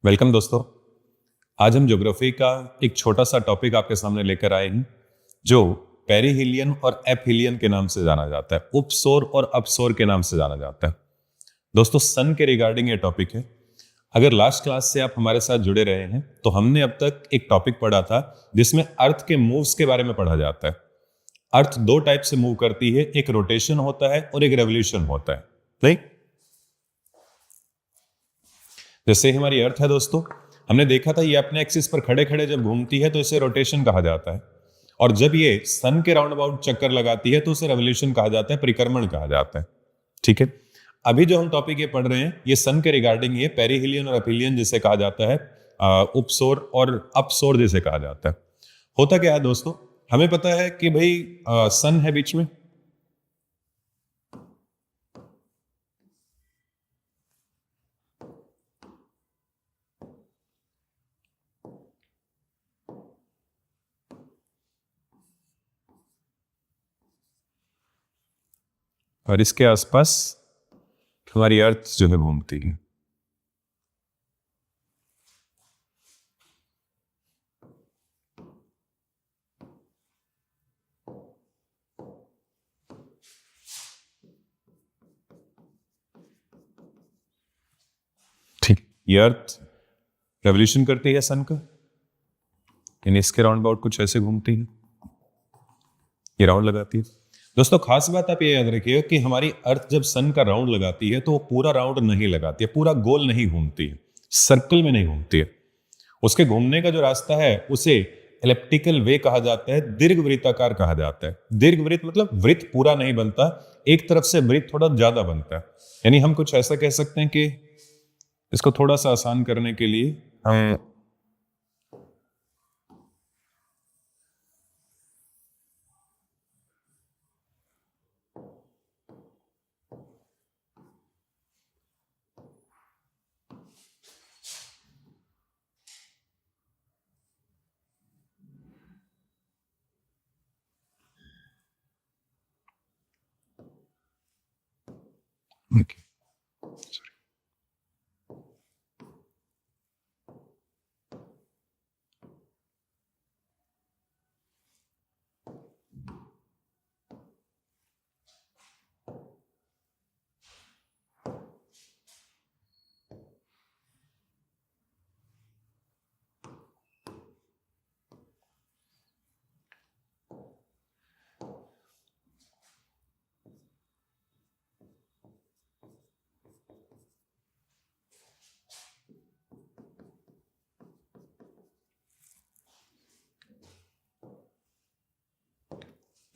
Welcome दोस्तों। आज हम ज्योग्राफी का एक छोटा सा टॉपिक आपके सामने लेकर आए हैं जो पेरिहिलियन और एपहिलियन के नाम से जाना जाता है, उपसौर और अपसौर के नाम से जाना जाता है। दोस्तों, सन के रिगार्डिंग ये टॉपिक है। अगर लास्ट क्लास से आप हमारे साथ जुड़े रहे हैं तो हमने अब तक एक टॉपिक पढ़ा था जिसमें अर्थ के मूव्स के बारे में पढ़ा जाता है। अर्थ दो टाइप से मूव करती है, एक रोटेशन होता है और एक रेवोल्यूशन होता है। नहीं, जैसे हमारी अर्थ है दोस्तों, हमने देखा था ये अपने एक्सिस पर खड़े खड़े जब घूमती है तो इसे रोटेशन कहा जाता है, और जब ये सन के राउंड अबाउट चक्कर लगाती है तो उसे रेवोल्यूशन कहा जाता है, परिक्रमण कहा जाता है। ठीक है, अभी जो हम टॉपिक ये पढ़ रहे हैं ये सन के रिगार्डिंग ये पेरिहिलियन और एपहिलियन जिसे कहा जाता है, उपसौर और अपसौर जिसे कहा जाता है। होता क्या है दोस्तों, हमें पता है कि भाई सन है बीच में, और इसके आसपास हमारी अर्थ जो है घूमती है। ठीक, ये अर्थ रेवोल्यूशन करती है सन का, यानी इसके राउंड अबाउट कुछ ऐसे घूमती है, ये राउंड लगाती है। दोस्तों, खास बात आप ये याद रखिए कि हमारी अर्थ जब सन का राउंड लगाती है तो वो पूरा राउंड नहीं लगाती है, पूरा गोल नहीं घूमती है, सर्कल में नहीं घूमती है। उसके घूमने का जो रास्ता है उसे एलिप्टिकल वे कहा जाता है, दीर्घवृत्ताकार कहा जाता है। दीर्घवृत्त मतलब वृत्त पूरा नहीं बनता, एक तरफ से वृत्त थोड़ा ज्यादा बनता है। यानी हम कुछ ऐसा कह सकते हैं कि इसको थोड़ा सा आसान करने के लिए हम okay.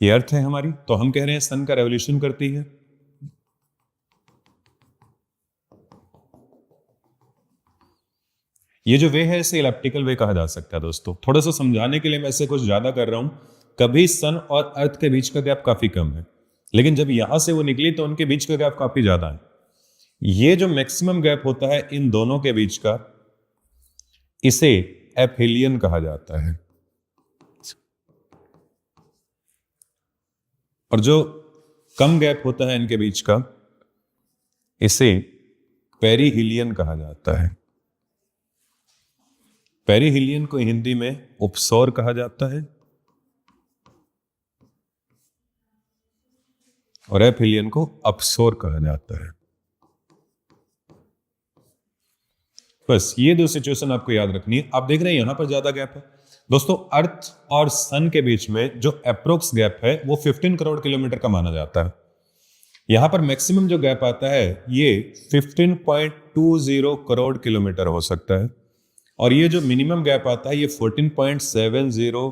ये अर्थ है हमारी, तो हम कह रहे हैं सन का रेवोल्यूशन करती है। ये जो वे है इसे इलेप्टिकल वे कहा जा सकता है। दोस्तों, थोड़ा सा समझाने के लिए मैं इसे कुछ ज्यादा कर रहा हूं। कभी सन और अर्थ के बीच का गैप काफी कम है, लेकिन जब यहां से वो निकली तो उनके बीच का गैप काफी ज्यादा है। ये जो मैक्सिमम गैप होता है इन दोनों के बीच का, इसे एपहिलियन कहा जाता है, और जो कम गैप होता है इनके बीच का, इसे पेरिहिलियन कहा जाता है। पेरिहिलियन को हिंदी में उपसौर कहा जाता है और एपहिलियन को अपसौर कहा जाता है। बस ये दो सिचुएशन आपको याद रखनी है। आप देख रहे हैं यहां पर ज्यादा गैप है। दोस्तों, अर्थ और सन के बीच में जो अप्रोक्स गैप है वो 15 करोड़ किलोमीटर का माना जाता है। यहां पर मैक्सिमम जो गैप आता है ये 15.20 करोड़ किलोमीटर हो सकता है, और ये जो मिनिमम गैप आता है ये 14.70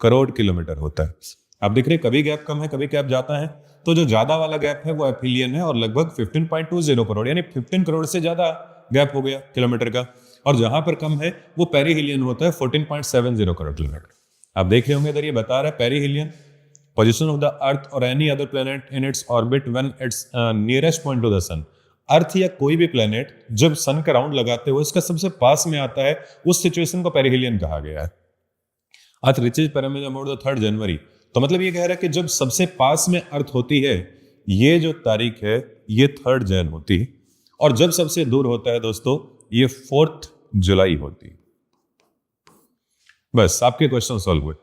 करोड़ किलोमीटर होता है। आप देख रहे हैं कभी गैप कम है कभी गैप जाता है, तो जो ज्यादा वाला गैप है वो एपहिलियन है और लगभग 15.20 करोड़, यानी 15 करोड़ से ज्यादा गैप हो गया किलोमीटर का। और जहां पर कम है वो पेरिहिलियन होता है, 14.70 करोड़ किलोमीटर। आप देख रहे होंगे इधर ये बता रहा है perihelion position of the earth और any other planet in its orbit when it's nearest point to the sun. Earth या कोई भी प्लेनेट जब सन का राउंड लगाते हुए इसका सबसे पास में आता है, उस सिचुएशन को पेरिहिलियन कहा गया है। Earth reaches pyramid about the 3rd January, तो मतलब ये कह रहा है कि जब सबसे पास में अर्थ होती है, ये जो तारीख है ये 3rd जन होती है, और जब सबसे दूर होता है दोस्तों ये 4th जुलाई होती है। बस आपके क्वेश्चन सॉल्व हुए।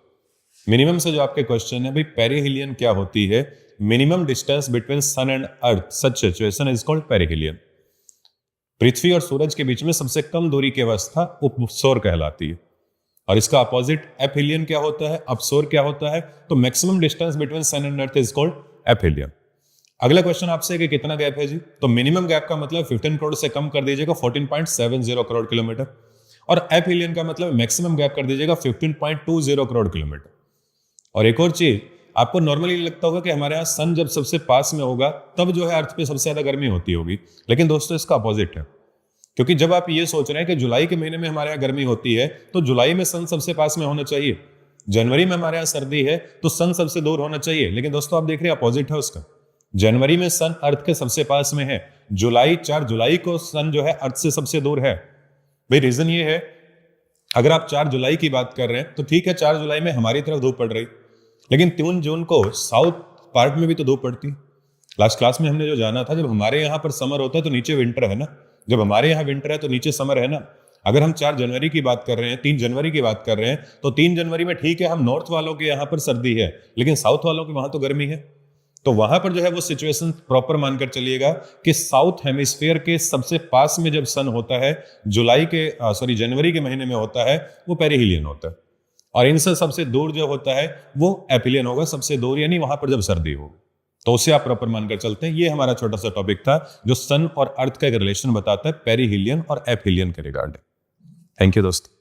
मिनिमम से जो आपके क्वेश्चन है भाई, पेरिहेलियन क्या होती है? Minimum distance between sun and earth such situation is called perihelion. पृथ्वी और सूरज के बीच में सबसे कम दूरी की अवस्था उपसौर कहलाती है। और इसका अपोजिट एपहेलियन क्या होता है, अपसौर क्या होता है? तो maximum distance between sun and earth is called aphelion. अगला क्वेश्चन आपसे कि कितना गैप है जी? तो मिनिमम गैप का मतलब 15 करोड़ से कम कर दीजिएगा 14.70 करोड़ किलोमीटर, और एपहेलियन का मतलब मैक्सिमम गैप कर दीजिएगा 15.20 करोड़ किलोमीटर। और एक और चीज, आपको नॉर्मली लगता होगा कि हमारे यहाँ सन जब सबसे पास में होगा तब जो है अर्थ पे सबसे ज्यादा गर्मी होती होगी, लेकिन दोस्तों इसका अपोजिट है। क्योंकि जब आप ये सोच रहे हैं कि जुलाई के महीने में हमारे यहाँ गर्मी होती है तो जुलाई में सन सबसे पास में होना चाहिए, जनवरी में हमारे यहाँ सर्दी है तो सन सबसे दूर होना चाहिए, लेकिन दोस्तों आप देख रहे हैं अपोजिट है उसका। जनवरी में सन अर्थ के सबसे पास में है, 4 जुलाई को सन जो है अर्थ से सबसे दूर है। भाई रीजन ये है, अगर आप 4 जुलाई की बात कर रहे हैं तो ठीक है 4 जुलाई में हमारी तरफ धूप पड़ रही, लेकिन 3 जून को साउथ पार्ट में भी तो धूप पड़ती। लास्ट क्लास में हमने जो जाना था, जब हमारे यहाँ पर समर होता है तो नीचे विंटर है ना, जब हमारे यहाँ विंटर है तो नीचे समर है ना। अगर हम 4 जनवरी की बात कर रहे हैं, 3 जनवरी की बात कर रहे हैं, तो 3 जनवरी में ठीक है हम नॉर्थ वालों के यहाँ पर सर्दी है, लेकिन साउथ वालों के वहां तो गर्मी है। तो वहां पर जो है वो सिचुएशन प्रॉपर मानकर चलिएगा कि साउथ हेमिस्फीयर के सबसे पास में जब सन होता है जनवरी के महीने में होता है, वो पेरिहेलियन होता है। और इनसे सबसे दूर जो होता है वो एपहेलियन होगा, सबसे दूर, यानी वहां पर जब सर्दी हो। तो उसे आप प्रॉपर मानकर चलते हैं। ये हमारा छोटा सा टॉपिक था जो सन और अर्थ का एक रिलेशन बताता है पेरिहेलियन और एपहेलियन के रिगार्डिंग। थैंक यू दोस्तों।